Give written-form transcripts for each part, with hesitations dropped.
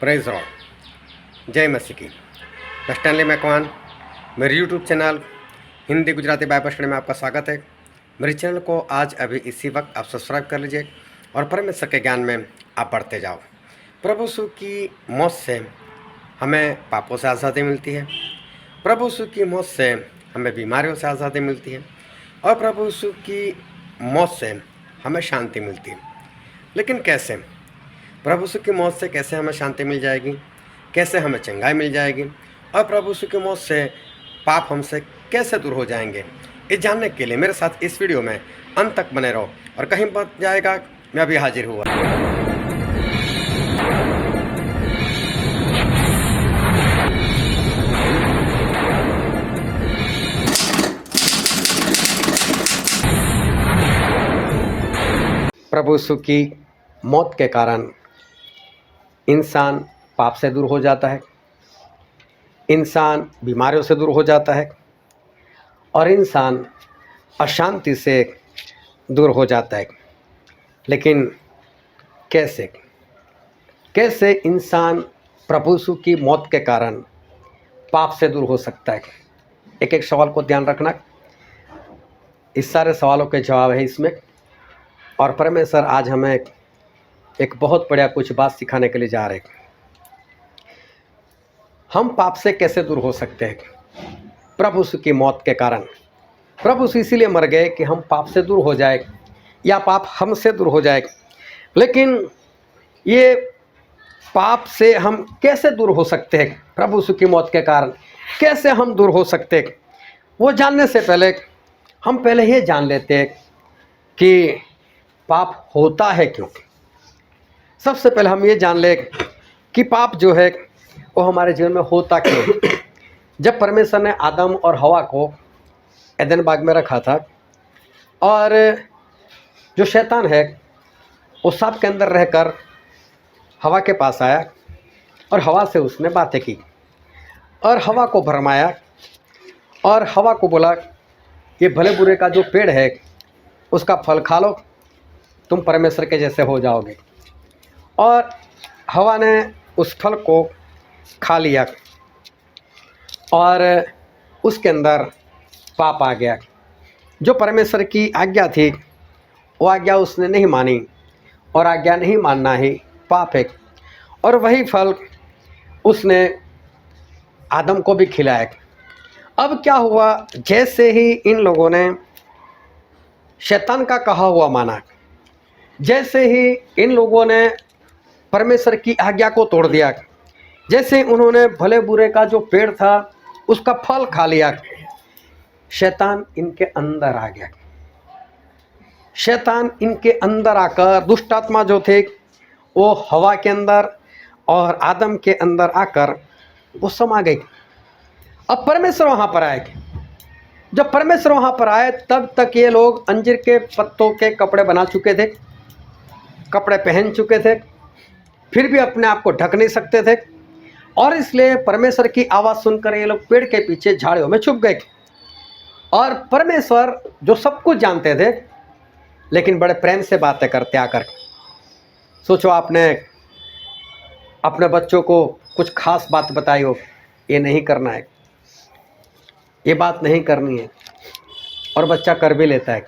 Praise rod जय मसीह की। Stanley Macwan, मेरे YouTube channel Hindi Gujarati Bible study में आपका स्वागत है। मेरे चैनल को आज अभी इसी वक्त आप सब्सक्राइब कर लीजिए और परमेश्वर के ज्ञान में आप बढ़ते जाओ। प्रभु यीशु की मौत से हमें पापों से आज़ादी मिलती है, प्रभु यीशु की मौत से हमें बीमारियों से आज़ादी मिलती है और प्रभु यीशु की मौत से हमें शांति मिलती है। लेकिन कैसे? प्रभु यीशु की मौत से कैसे हमें शांति मिल जाएगी, कैसे हमें चंगाई मिल जाएगी और प्रभु यीशु की मौत से पाप हमसे कैसे दूर हो जाएंगे, ये जानने के लिए मेरे साथ इस वीडियो में अंत तक बने रहो और कहीं बच जाएगा मैं अभी हाजिर हुआ। प्रभु यीशु की मौत के कारण इंसान पाप से दूर हो जाता है, इंसान बीमारियों से दूर हो जाता है और इंसान अशांति से दूर हो जाता है। लेकिन कैसे कैसे इंसान प्रभु यीशु की मौत के कारण पाप से दूर हो सकता है? एक एक सवाल को ध्यान रखना। इस सारे सवालों के जवाब है इसमें, और परमेश्वर आज हमें एक बहुत बढ़िया कुछ बात सिखाने के लिए जा रहे हैं। हम पाप से कैसे दूर हो सकते हैं? प्रभु यीशु की मौत के कारण। प्रभु यीशु इसीलिए मर गए कि हम पाप से दूर हो जाए या पाप हमसे दूर हो जाए। लेकिन ये पाप से हम कैसे दूर हो सकते हैं? प्रभु यीशु की मौत के कारण कैसे हम दूर हो सकते हैं, वो जानने से पहले हम पहले ये जान लेते हैं कि पाप होता है क्यों। सबसे पहले हम ये जान लें कि पाप जो है वो हमारे जीवन में होता क्यों। जब परमेश्वर ने आदम और हवा को एदन बाग में रखा था और जो शैतान है वो सांप के अंदर रहकर हवा के पास आया और हवा से उसने बातें की और हवा को भरमाया और हवा को बोला ये भले बुरे का जो पेड़ है उसका फल खा लो, तुम परमेश्वर के जैसे हो जाओगे। और हवा ने उस फल को खा लिया और उसके अंदर पाप आ गया। जो परमेश्वर की आज्ञा थी वो आज्ञा उसने नहीं मानी और आज्ञा नहीं मानना ही पाप है। और वही फल उसने आदम को भी खिलाया। अब क्या हुआ, जैसे ही इन लोगों ने शैतान का कहा हुआ माना, जैसे ही इन लोगों ने परमेश्वर की आज्ञा को तोड़ दिया, जैसे उन्होंने भले बुरे का जो पेड़ था उसका फल खा लिया, शैतान इनके अंदर आ गया। शैतान इनके अंदर आकर, दुष्ट आत्मा जो थे वो हवा के अंदर और आदम के अंदर आकर वो समा गई। अब परमेश्वर वहाँ पर आए। जब परमेश्वर वहाँ पर आए तब तक ये लोग अंजीर के पत्तों के कपड़े बना चुके थे, कपड़े पहन चुके थे, फिर भी अपने आप को ढक नहीं सकते थे। और इसलिए परमेश्वर की आवाज़ सुनकर ये लोग पेड़ के पीछे झाड़ियों में छुप गए। और परमेश्वर जो सब कुछ जानते थे लेकिन बड़े प्रेम से बातें करते आकर। सोचो आपने अपने बच्चों को कुछ खास बात बताई हो, ये नहीं करना है, ये बात नहीं करनी है, और बच्चा कर भी लेता है।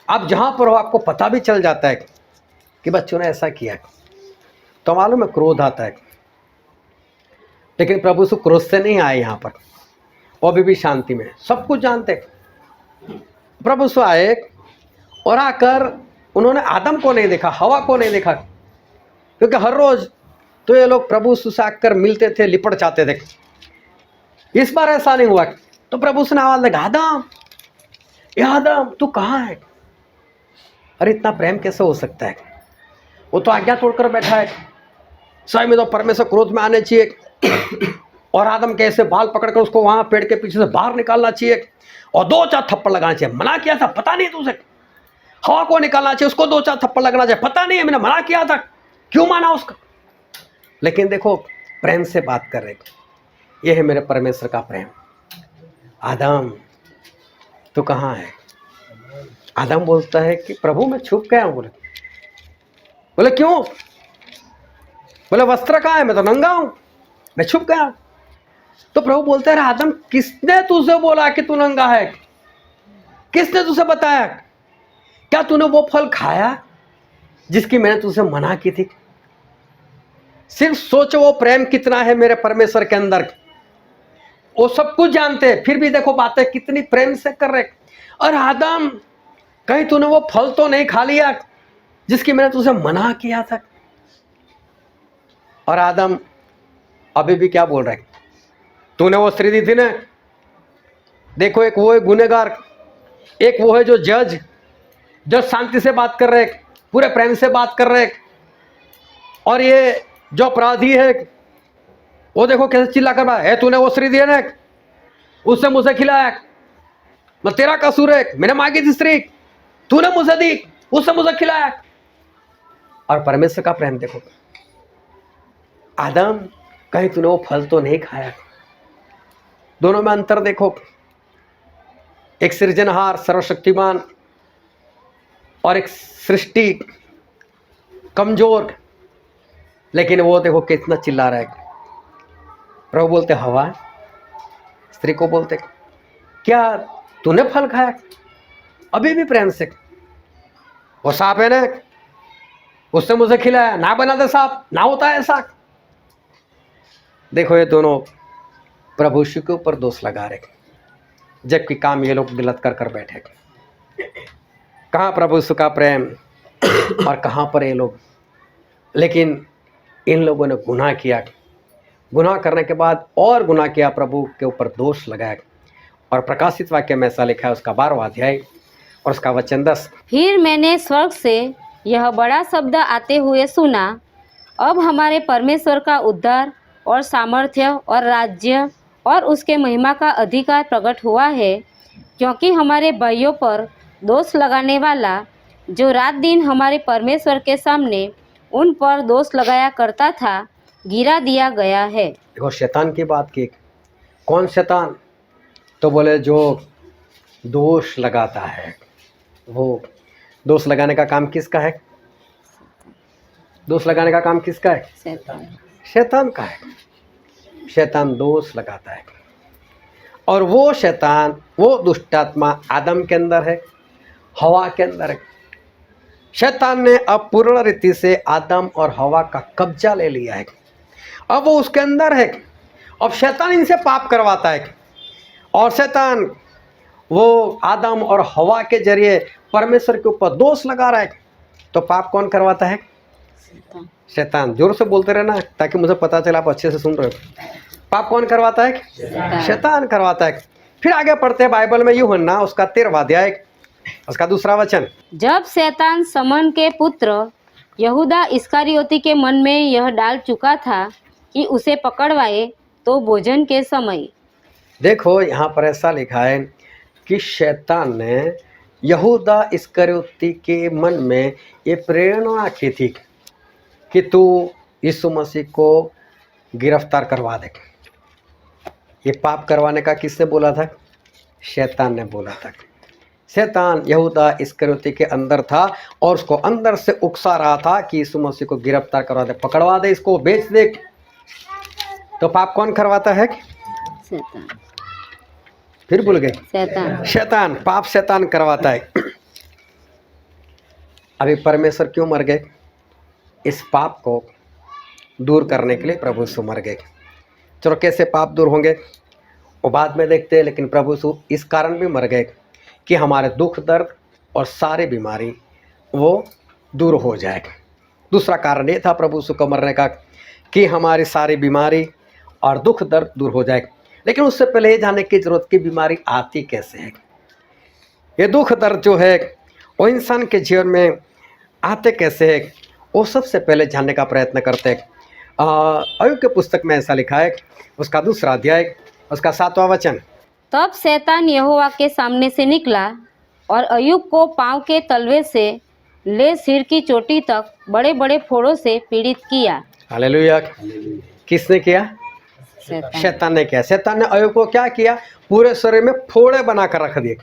अब जहाँ पर हो आपको पता भी चल जाता है कि बच्चों ने ऐसा किया, तो मालूम है क्रोध आता है। लेकिन प्रभु यीशु क्रोध से नहीं आए यहाँ पर, वो अभी भी शांति में, सब कुछ जानते। प्रभु यीशु आए और आकर उन्होंने आदम को नहीं देखा, हवा को नहीं देखा, क्योंकि हर रोज तो ये लोग प्रभु यीशु से आकर मिलते थे, लिपट जाते थे। इस बार ऐसा नहीं हुआ। तो प्रभु यीशु ने आवाज लगा, आदम, ये आदम तू कहाँ है? अरे इतना प्रेम कैसे हो सकता है? वो तो आज्ञा तोड़कर बैठा है। सही में तो परमेश्वर क्रोध में आने चाहिए और आदम के ऐसे बाल पकड़कर उसको वहां पेड़ के पीछे से बाहर निकालना चाहिए और 2-4 थप्पड़ लगाना चाहिए। मना किया था, पता नहीं तुझे? हवा को निकालना चाहिए, उसको 2-4 थप्पड़ लगना चाहिए, पता नहीं है मैंने मना किया था, क्यों माना उसका? लेकिन देखो प्रेम से बात कर रहे, ये है मेरे परमेश्वर का प्रेम। आदम तू कहाँ है? आदम बोलता है कि प्रभु मैं छुप गया हूँ। बोले क्यों? बोले वस्त्र कहाँ है, मैं तो नंगा हूं, मैं छुप गया। तो प्रभु बोलते हैं आदम किसने तुझे बोला कि तू नंगा है, किसने तुझे बताया, क्या तूने वो फल खाया जिसकी मैंने तुझे मना की थी। सिर्फ सोचो वो प्रेम कितना है मेरे परमेश्वर के अंदर, वो सब कुछ जानते हैं, फिर भी देखो बातें कितनी प्रेम से कर रहे। और आदम कहीं तूने वो फल तो नहीं खा लिया जिसकी मैंने तुझे मना किया था। और आदम अभी भी क्या बोल रहे, तूने वो स्त्री दी थी ना। देखो एक वो है गुनहगार, एक वो है जो जज, जो शांति से बात कर रहे, पूरे प्रेम से बात कर रहे। और ये जो अपराधी है वो देखो कैसे चिल्ला कर रहा है, तूने वो स्त्री दी है ना, उससे मुझे खिलाया, मैं तेरा कसूर है, मैंने मांगी थी स्त्री, तूने मुझे दी, उससे मुझे खिलाया। और परमेश्वर का प्रेम देखो, आदम कहीं तूने वो फल तो नहीं खाया। दोनों में अंतर देखो, एक सृजनहार सर्वशक्तिमान और एक सृष्टि कमजोर, लेकिन वो देखो कितना चिल्ला रहा है। प्रभु बोलते हवा, स्त्री को बोलते क्या तूने फल खाया, अभी भी प्रेम से, वो सांप है ना, उससे मुझे खिलाया, ना बना दे सांप, ना होता है ऐसा। देखो ये दोनों प्रभु यीशु के ऊपर दोष लगा रहे, जबकि काम ये लोग गलत कर कर बैठे। कहाँ प्रभु यीशु का प्रेम और कहाँ पर ये लोग। लेकिन इन लोगों ने गुनाह किया, गुनाह करने के बाद और गुनाह किया, प्रभु के ऊपर दोष लगाया। और प्रकाशित वाक्य में ऐसा लिखा है, उसका 12वां अध्याय और उसका वचन 10। फिर मैंने स्वर्ग से यह बड़ा शब्द आते हुए सुना, अब हमारे परमेश्वर का उद्धार और सामर्थ्य और राज्य और उसके महिमा का अधिकार प्रकट हुआ है, क्योंकि हमारे भाइयों पर दोष लगाने वाला, जो रात दिन हमारे परमेश्वर के सामने उन पर दोष लगाया करता था, गिरा दिया गया है। देखो शैतान की बात की, कौन शैतान, तो बोले जो दोष लगाता है। वो दोष लगाने का काम किसका है, दोष लगाने का काम किसका है, शैतान का है। शैतान दोष लगाता है, और वो शैतान, वो दुष्टात्मा आदम के अंदर है, हवा के अंदर है। शैतान ने अब पूर्ण रीति से आदम और हवा का कब्जा ले लिया है, अब वो उसके अंदर है। अब शैतान इनसे पाप करवाता है, और शैतान वो आदम और हवा के जरिए परमेश्वर के ऊपर दोष लगा रहा है। तो पाप कौन करवाता है, शैतान। जोर से बोलते रहना ताकि मुझे पता चला आप अच्छे से सुन रहे हो। पाप कौन करवाता है, शैतान करवाता है। फिर आगे पढ़ते हैं बाइबल में, यूहन्ना उसका 13वां अध्याय उसका 2 वचन। जब शैतान समन के पुत्र यहूदा इस्करियोती के मन में यह डाल चुका था कि उसे पकड़वाए, तो भोजन के समय। देखो यहाँ पर ऐसा लिखा है कि शैतान ने यहूदा इस्करियोती के मन में ये प्रेरणा की थी कि तू यीशु मसीह को गिरफ्तार करवा दे। ये पाप करवाने का किसने बोला था, शैतान ने बोला था। शैतान यहूदा इस्करियोती के अंदर था और उसको अंदर से उकसा रहा था कि यीशु मसीह को गिरफ्तार करवा दे, पकड़वा दे, इसको बेच दे। तो पाप कौन करवाता है, शैतान। फिर भूल गए, शैतान। शैतान, पाप शैतान करवाता है। अभी परमेश्वर क्यों मर गए, इस पाप को दूर करने के लिए प्रभु यीशु मर गए। चलो कैसे पाप दूर होंगे वो बाद में देखते हैं, लेकिन प्रभु यीशु इस कारण भी मर गए कि हमारे दुख दर्द और सारी बीमारी वो दूर हो जाए। दूसरा कारण ये था प्रभु यीशु को मरने का कि हमारी सारी बीमारी और दुख दर्द दूर हो जाए। लेकिन उससे पहले ये जानने की जरूरत कि बीमारी आती कैसे है। ये दुख दर्द जो है वो इंसान के जीवन में आते कैसे है, वो सबसे पहले जानने का प्रयत्न करते हैं। अय्यूब के पुस्तक में ऐसा लिखा है, उसका 2 अध्याय उसका 7वां वचन। तब शैतान यहोवा के सामने से निकला और अय्यूब को पाँव के तलवे से ले सिर की चोटी तक बड़े बड़े फोड़ों से पीड़ित किया। हालेलुया। किसने किया, शैतान ने किया। शैतान ने अय्यूब को क्या किया, पूरे शरीर में फोड़े बना कर रख दिए।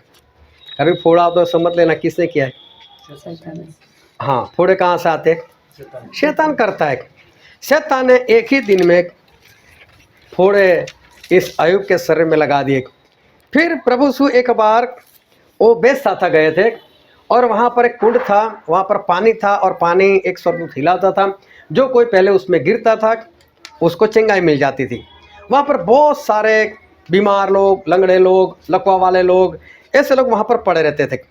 कभी फोड़ा तो समझ लेना किसने किया है, हाँ, फोड़े कहाँ से आते हैं, शैतान करता है। शैतान ने एक ही दिन में फोड़े इस अय्यूब के शरीर में लगा दिए। फिर प्रभु यीशु एक बार वो बेचता था गए थे और वहाँ पर एक कुंड था, वहाँ पर पानी था और पानी एक स्वर्गदूत हिलाता था, जो कोई पहले उसमें गिरता था उसको चंगाई मिल जाती थी। वहाँ पर बहुत सारे बीमार लोग, लंगड़े लोग, लकवा वाले लोग, ऐसे लोग वहाँ पर पड़े रहते थे।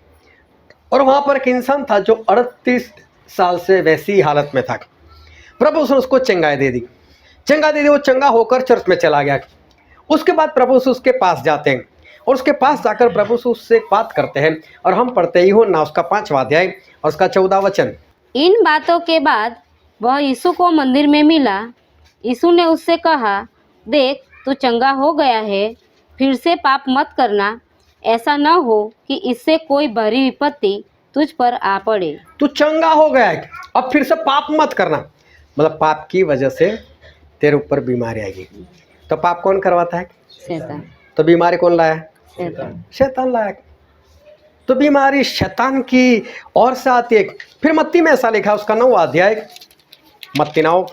और वहाँ पर एक इंसान था जो 38 साल से वैसी हालत में था। प्रभु उसने उसको चंगाई दे दी, वो चंगा होकर चर्च में चला गया। उसके बाद प्रभु उसके पास जाते हैं और उसके पास जाकर प्रभु उससे बात करते हैं और हम पढ़ते ही हो ना उसका 5वां अध्याय और उसका 14वां वचन। इन बातों के बाद वह यीशु को मंदिर में मिला। यीशु ने उससे कहा, देख तू चंगा हो गया है, फिर से पाप मत करना, ऐसा न हो कि इससे कोई बड़ी विपत्ति तुझ पर आ पड़े। तू चंगा हो गया है, अब फिर से पाप मत करना। मतलब पाप की वजह से तेरे ऊपर बीमारी आएगी। तो पाप कौन करवाता है? शैतान। तो बीमारी कौन लाया? शैतान। शैतान लाया। तो बीमारी शैतान की ओर से आती है। फिर मत्ती में ऐसा लिखा, उसका 9वां अध्याय, मत्ती 9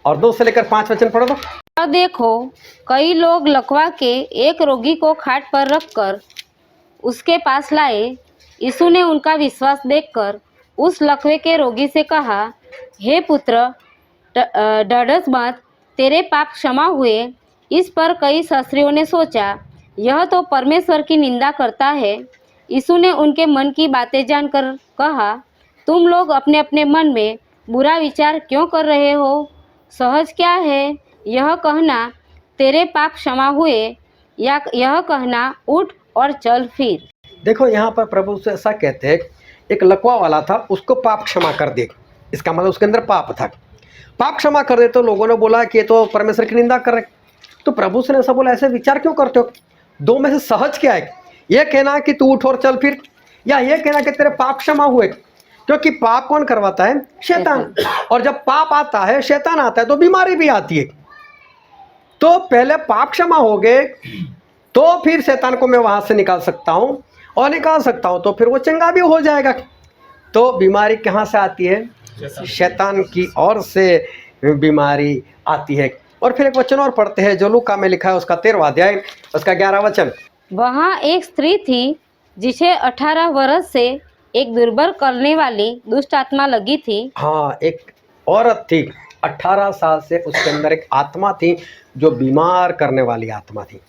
और 2 से लेकर 5 वचन पढ़ो तो। और देखो, कई लोग लकवा के एक रोगी को खाट पर रखकर उसके पास लाए। यीशु ने उनका विश्वास देखकर उस लकवे के रोगी से कहा, हे पुत्र, डरस मत, तेरे पाप क्षमा हुए। इस पर कई शास्त्रियों ने सोचा, यह तो परमेश्वर की निंदा करता है। यीशु ने उनके मन की बातें जानकर कहा, तुम लोग अपने अपने मन में बुरा विचार क्यों कर रहे हो? सहज क्या है यह कहना, तेरे पाप क्षमा हुए, या यह कहना, उठ और चल फिर? देखो यहाँ पर प्रभु से ऐसा कहते हैं, एक लकवा वाला था, उसको पाप क्षमा कर दे। इसका मतलब उसके अंदर पाप था, पाप क्षमा कर दे। तो लोगों ने बोला कि ये तो परमेश्वर की निंदा कर रहे। तो प्रभु से ने ऐसा बोला, ऐसे विचार क्यों करते हो? दो में से सहज क्या है? ये कहना कि तू उठ और चल फिर, या ये कहना कि तेरे पाप क्षमा हुए? क्योंकि पाप कौन करवाता है? शैतान। और जब पाप आता है, शैतान आता है, तो बीमारी भी आती है। तो पहले पाप क्षमा हो गए तो फिर शैतान को मैं वहां से निकाल सकता हूं, और निकाल सकता हूं तो फिर वो चंगा भी हो जाएगा। तो बीमारी कहां से आती है? शैतान की ओर से बीमारी आती है। और फिर एक वचन और पढ़ते हैं जो लूका में लिखा है, उसका 13वां अध्याय, उसका 11वां वचन। वहाँ एक स्त्री थी जिसे 18 वर्ष से एक दुर्बल करने वाली दुष्ट आत्मा लगी थी। हाँ, एक औरत थी, 18 साल से उसके अंदर एक आत्मा थी जो बीमार करने वाली आत्मा थी।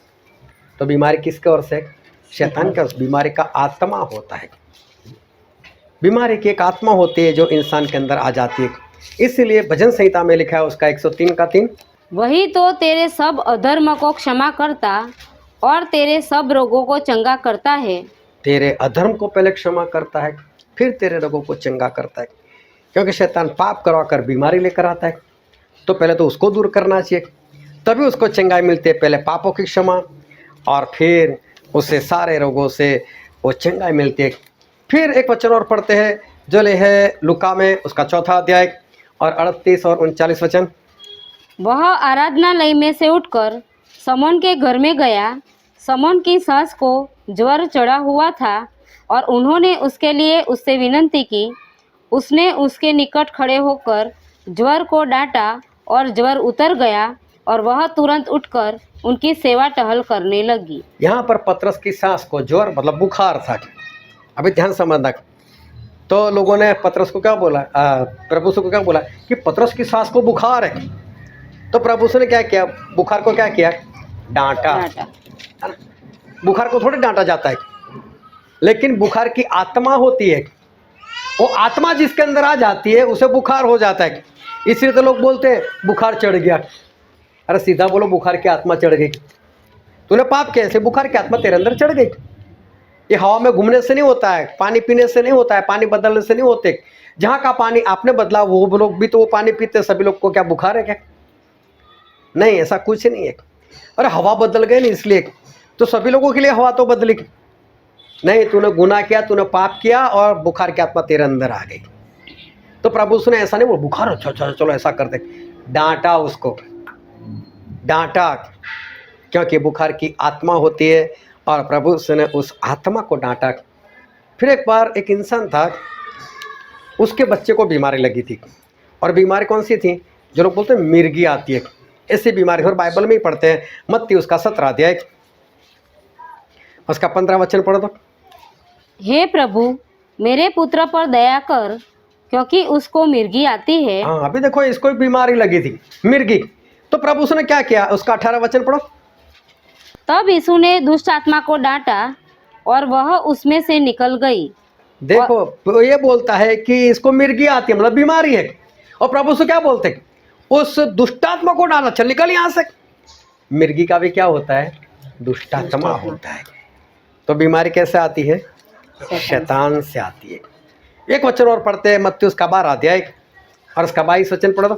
तो बीमारी किसके ओर से? शैतान के ओर से। बीमारी का आत्मा होता है, बीमारी की एक आत्मा होती है जो इंसान के अंदर आ जाती है। इसलिए भजन संहिता में लिखा है, उसका 103 का 3, वही तो तेरे सब अधर्म को क्षमा करता और तेरे सब रोगों को चंगा करता है। तेरे अधर्म को पहले क्षमा करता है, फिर तेरे रोगों को चंगा करता है। क्योंकि शैतान पाप करवा कर बीमारी लेकर आता है, तो पहले तो उसको दूर करना चाहिए, तभी उसको चंगाई मिलती है। पहले पापों की क्षमा और फिर उसे सारे रोगों से वो चंगाई मिलती है। फिर एक वचन और पढ़ते हैं जो ले है लूका में, उसका 4वां अध्याय और 38 और 39 वचन। वह आराधनालय में से उठकर समौन के घर में गया। समौन की सास को ज्वर चढ़ा हुआ था और उन्होंने उसके लिए उससे विनती की। उसने उसके निकट खड़े होकर ज्वर को डांटा और ज्वर उतर गया और वह तुरंत उठकर उनकी सेवा टहल करने लगी। यहाँ पर पतरस की सास को ज्वर मतलब बुखार था। अभी ध्यान समझना। तो लोगों ने पतरस को क्या बोला, प्रभु को क्या बोला कि पतरस की सास को बुखार है। तो प्रभु ने क्या किया? बुखार को क्या किया? डांटा। बुखार को थोड़ी डांटा जाता है, लेकिन बुखार की आत्मा होती है, वो आत्मा जिसके अंदर आ जाती है उसे बुखार हो जाता है। इसलिए तो लोग बोलते हैं बुखार चढ़ गया। अरे सीधा बोलो, बुखार की आत्मा चढ़ गई। तूने पाप कैसे? बुखार की आत्मा तेरे अंदर चढ़ गई। ये हवा में घूमने से नहीं होता है, पानी पीने से नहीं होता है, पानी बदलने से नहीं होते। जहाँ का पानी आपने बदला वो लोग भी तो वो पानी पीते, सभी लोग को क्या बुखार है क्या? नहीं, ऐसा कुछ नहीं है। अरे हवा बदल गई नहीं इसलिए तो सभी लोगों के लिए हवा तो बदली नहीं। तूने गुनाह किया, तूने पाप किया और बुखार की आत्मा तेरे अंदर आ गई। तो प्रभु उसने ऐसा नहीं बोला बुखार अच्छा चलो ऐसा कर दे, डांटा उसको, डांटा, क्योंकि बुखार की आत्मा होती है और प्रभु ने उस आत्मा को डांटा। फिर एक बार एक इंसान था, उसके बच्चे को बीमारी लगी थी। और बीमारी कौन सी थी? जो लोग बोलते हैं मिर्गी आती है, ऐसी बीमारी। और बाइबल में ही पढ़ते हैं, मत्ती उसका 17 अध्याय उसका 15 वचन पढ़ो तो। हे प्रभु, मेरे पुत्र पर दया कर, क्योंकि उसको मिर्गी आती है। हाँ, अभी देखो इसको एक बीमारी लगी थी, मिर्गी। तो प्रभु उसने क्या किया? उसका 18 वचन पढ़ो। तब यीशु ने दुष्ट आत्मा को डांटा और वह उसमें से निकल गई। देखो तो ये बोलता है कि इसको मिर्गी आती है, मतलब बीमारी है। और प्रभु से क्या बोलते हैं? उस दुष्टात्मा को डाला, चल निकल यहाँ से। मिर्गी का भी क्या होता है? दुष्टात्मा होता है। तो बीमारी कैसे आती है? शैतान से आती है। एक वचन और पढ़ते हैं, मत्ती उसका 12 अध्याय और उसका 22 वचन पढ़ो तो।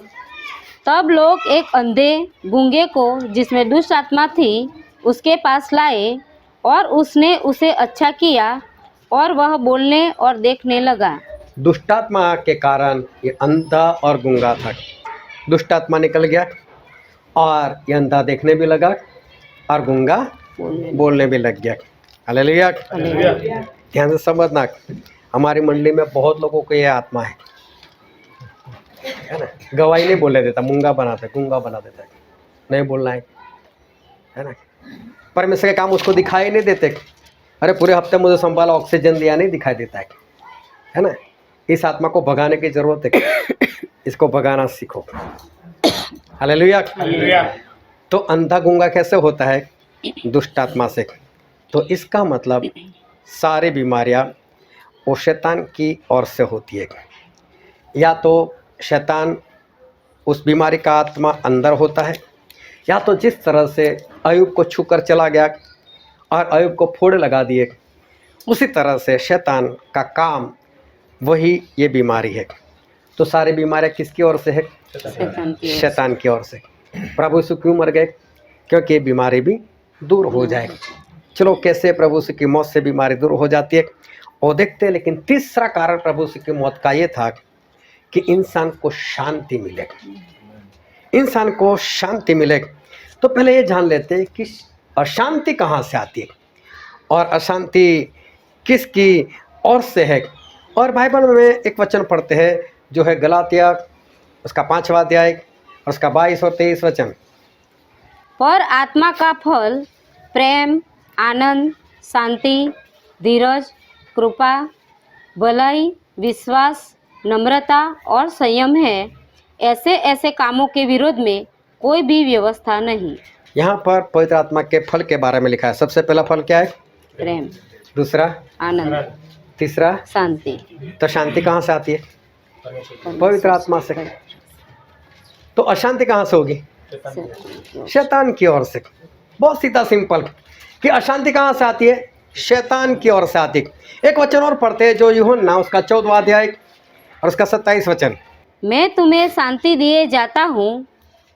तब लोग एक अंधे गूंगे को, जिसमें दुष्ट आत्मा थी, उसके पास लाए और उसने उसे अच्छा किया और वह बोलने और देखने लगा। दुष्टात्मा के कारण ये अंधा और गूंगा था। दुष्टात्मा निकल गया और ये अंधा देखने भी लगा और गूंगा बोलने भी लग गया। हालेलुया। ध्यान से समझना, हमारी मंडली में बहुत लोगों को ये आत्मा है ना। गवाही नहीं बोलने देता, मूंगा बनाता है, गूंगा बना देता है, नहीं बोलना है ना। परमेश्वर के काम उसको दिखाई नहीं देते। अरे पूरे हफ्ते मुझे संभाला, ऑक्सीजन दिया, नहीं दिखाई देता है ना। इस आत्मा को भगाने की जरूरत है, इसको भगाना सीखो। हालेलुया। तो अंधा गूंगा कैसे होता है? दुष्ट आत्मा से। तो इसका मतलब सारी बीमारियां वो शैतान की ओर से होती है। या तो शैतान उस बीमारी का आत्मा अंदर होता है, या तो जिस तरह से अय्यूब को छूकर चला गया और अय्यूब को फोड़े लगा दिए, उसी तरह से शैतान का काम वही ये बीमारी है। तो सारी बीमारियां किसकी ओर से है? शैतान की ओर से। प्रभु यीशु क्यों मर गए? क्योंकि ये बीमारी भी दूर हो जाए। चलो कैसे प्रभु यीशु की मौत से बीमारी दूर हो जाती है और देखते हैं। लेकिन तीसरा कारण प्रभु यीशु की मौत का ये था कि इंसान को शांति मिले, इंसान को शांति मिले। तो पहले ये जान लेते हैं कि अशांति कहाँ से आती है और अशांति किसकी ओर से है। और बाइबल में एक वचन पढ़ते हैं जो है गलातिया उसका 5वां अध्याय और उसका 22 और 23 वचन। पर आत्मा का फल प्रेम, आनंद, शांति, धीरज, कृपा, भलाई, विश्वास, नम्रता और संयम है। ऐसे ऐसे कामों के विरोध में कोई भी व्यवस्था नहीं। यहाँ पर पवित्र आत्मा के फल के बारे में लिखा है। सबसे पहला फल क्या है? प्रेम, दूसरा आनंद, तीसरा शांति। तो शांति कहाँ से आती है? पवित्र आत्मा से। तो अशांति कहाँ से होगी? शैतान की ओर से। बहुत सीधा सिंपल कि अशांति कहाँ से आती है? शैतान की ओर से आती है। एक वचन और पढ़ते हैं जो यूहन्ना उसका 14वां अध्याय और उसका 27 वचन। मैं तुम्हें शांति दिए जाता हूँ,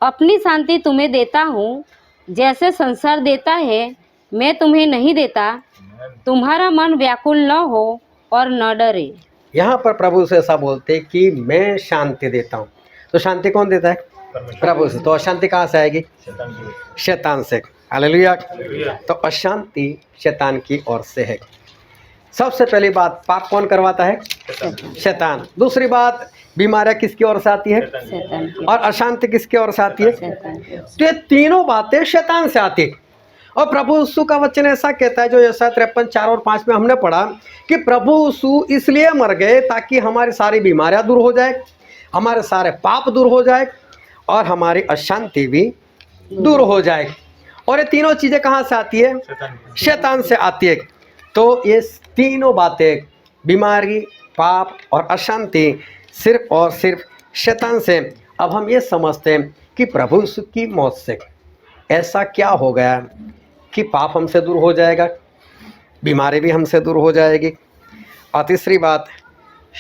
अपनी शांति तुम्हें देता हूँ। जैसे संसार देता है मैं तुम्हें नहीं देता। तुम्हारा मन व्याकुल न हो और न डरे। यहाँ पर प्रभु से ऐसा बोलते कि मैं शांति देता हूँ। तो शांति कौन देता है? प्रभु से। तो अशांति कहाँ से आएगी? शैतान से। हालेलुया। तो अशांति शैतान की ओर से है। सबसे पहली बात, पाप कौन करवाता है? शैतान। दूसरी बात, बीमारियां किसकी ओर से आती है? और अशांति किसकी ओर से आती है? तो ये तीनों बातें शैतान से आती है। और प्रभु यीशु का वचन ऐसा कहता है जो यशायाह 53:4 और 5 में हमने पढ़ा कि प्रभु यीशु इसलिए मर गए ताकि हमारी सारी बीमारियां दूर हो जाए, हमारे सारे पाप दूर हो जाए और हमारी अशांति भी दूर हो जाए। और ये तीनों चीज़ें कहाँ से आती है? शैतान से आती है। तो ये तीनों बातें, बीमारी, पाप और अशांति, सिर्फ और सिर्फ शैतान से। अब हम ये समझते हैं कि प्रभु यीशु की मौत से ऐसा क्या हो गया कि पाप हमसे दूर हो जाएगा, बीमारी भी हमसे दूर हो जाएगी, और तीसरी बात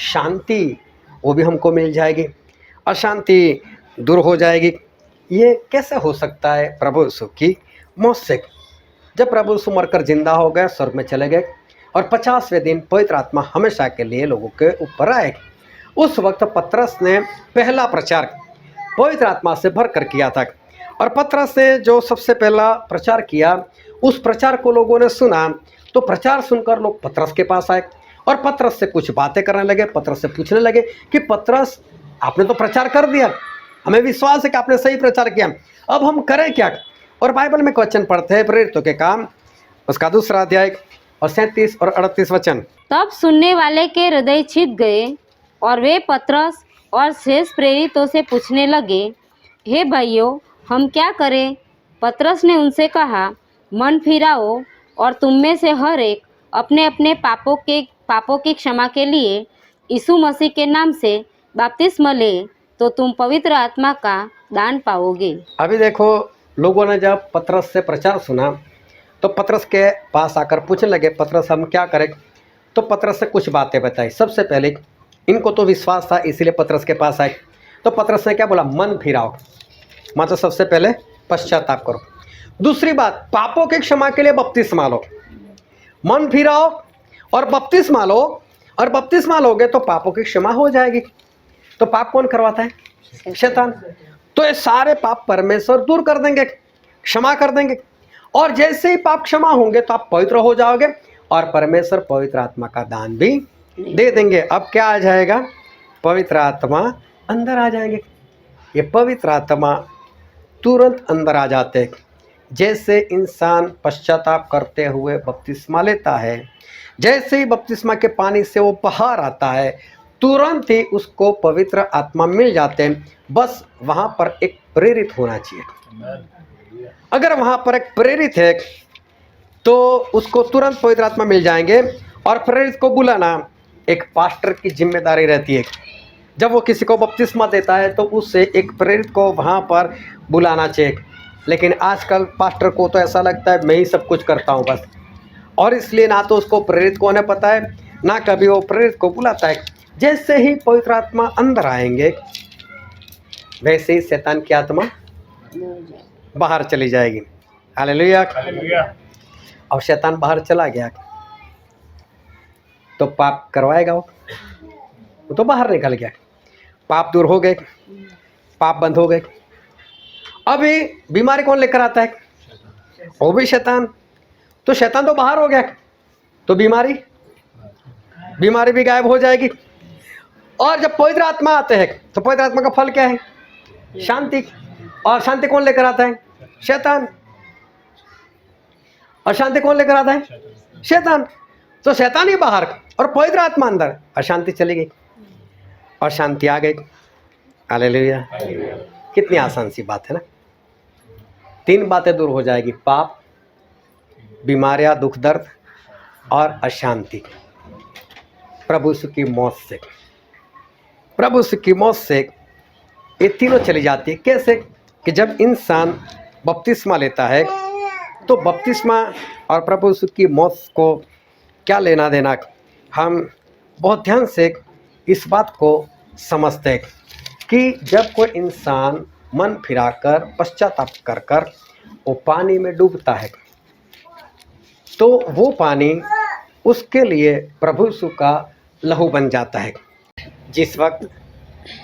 शांति वो भी हमको मिल जाएगी, अशांति दूर हो जाएगी। ये कैसे हो सकता है? प्रभु यीशु की मौत से। जब प्रभु यीशु मरकर जिंदा हो गए, स्वर्ग में चले गए और 50वें दिन पवित्र आत्मा हमेशा के लिए लोगों के ऊपर आए। उस वक्त पतरस ने पहला प्रचार पवित्र आत्मा से भर कर किया था। और पतरस ने जो सबसे पहला प्रचार किया, उस प्रचार को लोगों ने सुना। तो प्रचार सुनकर लोग पतरस के पास आए और पतरस से कुछ बातें करने लगे। पतरस से पूछने लगे कि पतरस, आपने तो प्रचार कर दिया, हमें विश्वास है कि आपने सही प्रचार किया, अब हम करें क्या? और बाइबल में एक वचन पढ़ते हैं प्रेरितों के काम उसका 2 अध्याय और 37 और 38 वचन। तब सुनने वाले के हृदय छिद गए और वे पतरस और शेष प्रेरितों से पूछने लगे, हे भाइयों, हम क्या करें? पतरस ने उनसे कहा, मन फिराओ और तुम में से हर एक अपने अपने पापों की क्षमा के लिए यीशु मसीह के नाम से बपतिस्मा ले, तो तुम पवित्र आत्मा का दान पाओगे। अभी देखो, लोगों ने जब पतरस से प्रचार सुना तो पतरस के पास आकर पूछने लगे, पतरस हम क्या करें? तो पतरस से कुछ बातें बताई। सबसे पहले इनको तो विश्वास था, इसीलिए पतरस के पास आए। तो पतरस ने क्या बोला? मन फिराओ, मतलब सबसे पहले पश्चाताप करो। दूसरी बात, पापों की क्षमा के लिए बपतिस्मा लो। मन फिराओ और बपतिस्मा लो, और बपतिस्मा लोगे तो पापों की क्षमा हो जाएगी। तो पाप कौन करवाता है? शैतान। तो ये सारे पाप परमेश्वर दूर कर देंगे, क्षमा कर देंगे, और जैसे ही पाप क्षमा होंगे तो आप पवित्र हो जाओगे और परमेश्वर पवित्र आत्मा का दान भी दे देंगे। अब क्या आ जाएगा? पवित्र आत्मा अंदर आ जाएंगे। ये पवित्र आत्मा तुरंत अंदर आ जाते हैं। जैसे इंसान पश्चाताप करते हुए बपतिस्मा लेता है, जैसे ही बपतिस्मा के पानी से वो बाहर आता है, तुरंत ही उसको पवित्र आत्मा मिल जाते हैं। बस वहाँ पर एक प्रेरित होना चाहिए। अगर वहाँ पर एक प्रेरित है तो उसको तुरंत पवित्र आत्मा मिल जाएंगे। और प्रेरित को बुलाना एक पास्टर की जिम्मेदारी रहती है। जब वो किसी को बपतिस्मा देता है तो उससे एक प्रेरित को वहाँ पर बुलाना चाहिए। लेकिन आजकल पास्टर को तो ऐसा लगता है मैं ही सब कुछ करता हूँ बस, और इसलिए ना तो उसको प्रेरित को उन्हें पता है, ना कभी वो प्रेरित को बुलाता है। जैसे ही पवित्र आत्मा अंदर आएंगे वैसे ही शैतान की आत्मा बाहर चली जाएगी। हालेलुया। और शैतान बाहर चला गया तो पाप करवाएगा वो तो बाहर निकल गया, पाप दूर हो गए, पाप बंद हो गए। अभी बीमारी कौन लेकर आता है? वो भी शैतान। तो शैतान तो बाहर हो गया तो बीमारी भी गायब हो जाएगी। और जब पवित्र आत्मा आते हैं तो पवित्र आत्मा का फल क्या है? शांति। और शांति कौन लेकर आता है? शैतान। और शांति कौन लेकर आता है? शैतान। तो शैतान ही बाहर और पवित्र आत्मा अंदर, अशांति चली गई और शांति आ गई। हालेलुया। कितनी आसान सी बात है ना। 3 बातें दूर हो जाएगी, पाप, बीमारियां, दुख दर्द और अशांति। प्रभु यीशु की मौत से, प्रभु यीशु की मौत से ये तीनों चली जाती है। कैसे? कि जब इंसान बपतिस्मा लेता है तो बपतिस्मा और प्रभु यीशु की मौत को क्या लेना देना, हम बहुत ध्यान से इस बात को समझते हैं कि जब कोई इंसान मन फिराकर पश्चाताप कर कर वो पानी में डूबता है तो वो पानी उसके लिए प्रभु यीशु का लहू बन जाता है। जिस वक्त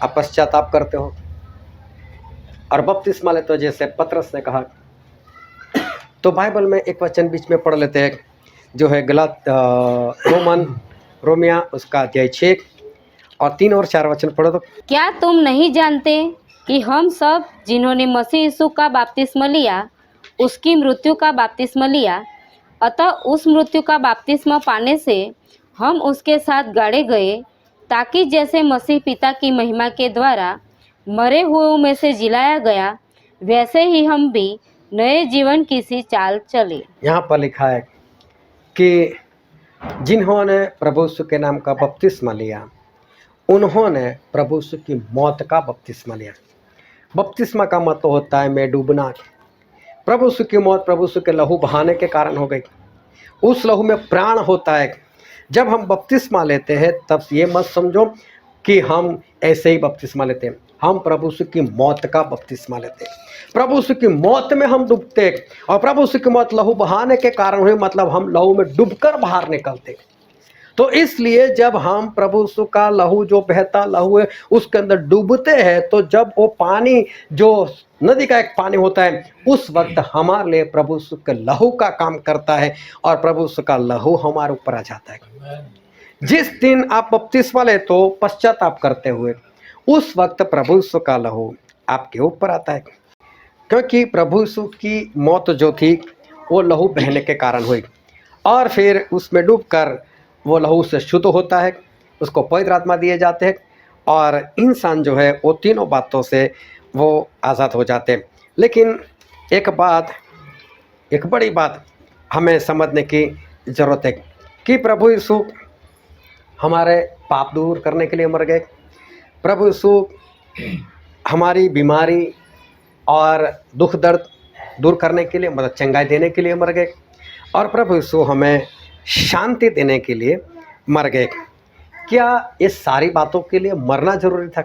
आप पश्चाताप करते हो और बपतिस्मा लेते हो, जैसे पतरस ने कहा, तो बाइबल में एक वचन बीच में पढ़ लेते हैं जो है रोमिया उसका अध्याय 6 और 3 और 4 वचन पढ़ो तो। क्या तुम नहीं जानते कि हम सब जिन्होंने मसीह यीशु का बपतिस्मा लिया उसकी मृत्यु का बपतिस्मा लिया, अतः उस मृत्यु का बपतिस्मा पाने से हम उसके साथ गाड़े गए, ताकि जैसे मसीह पिता की महिमा के द्वारा मरे हुओं में से जिलाया गया, वैसे ही हम भी नए जीवन की सी चाल चले। यहाँ पर लिखा है कि जिन्होंने प्रभु यीशु के नाम का बपतिस्मा लिया उन्होंने प्रभु यीशु की मौत का बपतिस्मा लिया। बपतिस्मा का मतलब होता है मैं डूबना। प्रभु यीशु की मौत प्रभु यीशु के लहू बहाने के कारण हो गई। उस लहू में प्राण होता है। जब हम बपतिस्मा लेते हैं तब ये मत समझो कि हम ऐसे ही बपतिस्मा लेते हैं, हम प्रभु यीशु की मौत का बपतिस्मा लेते हैं। प्रभु यीशु की मौत में हम डूबते हैं और प्रभु यीशु की मौत लहू बहाने के कारण हुई, मतलब हम लहू में डूबकर बाहर निकलते। तो इसलिए जब हम प्रभु यीशु का लहू जो बहता लहू है उसके अंदर डूबते हैं, तो जब वो पानी जो नदी का एक पानी होता है उस वक्त हमारे लिए प्रभु यीशु के लहू का काम करता है और प्रभु यीशु का लहू हमारे ऊपर आ जाता है। जिस दिन आप बपतिस्मा ले तो पश्चाताप करते हुए उस वक्त प्रभु यीशु का लहू आपके ऊपर आता है, क्योंकि प्रभु यीशु की मौत जो थी वो लहू बहने के कारण हुई, और फिर उसमें डूबकर वो लहू से शुद्ध होता है, उसको पवित्र आत्मा दिए जाते हैं, और इंसान जो है वो तीनों बातों से वो आज़ाद हो जाते हैं। लेकिन एक बड़ी बात हमें समझने की ज़रूरत है कि प्रभु यीशु हमारे पाप दूर करने के लिए मर गए, प्रभु यीशु हमारी बीमारी और दुख दर्द दूर करने के लिए, मतलब चंगाई देने के लिए मर गए, और प्रभु यीशु हमें शांति देने के लिए मर गए। क्या ये सारी बातों के लिए मरना जरूरी था?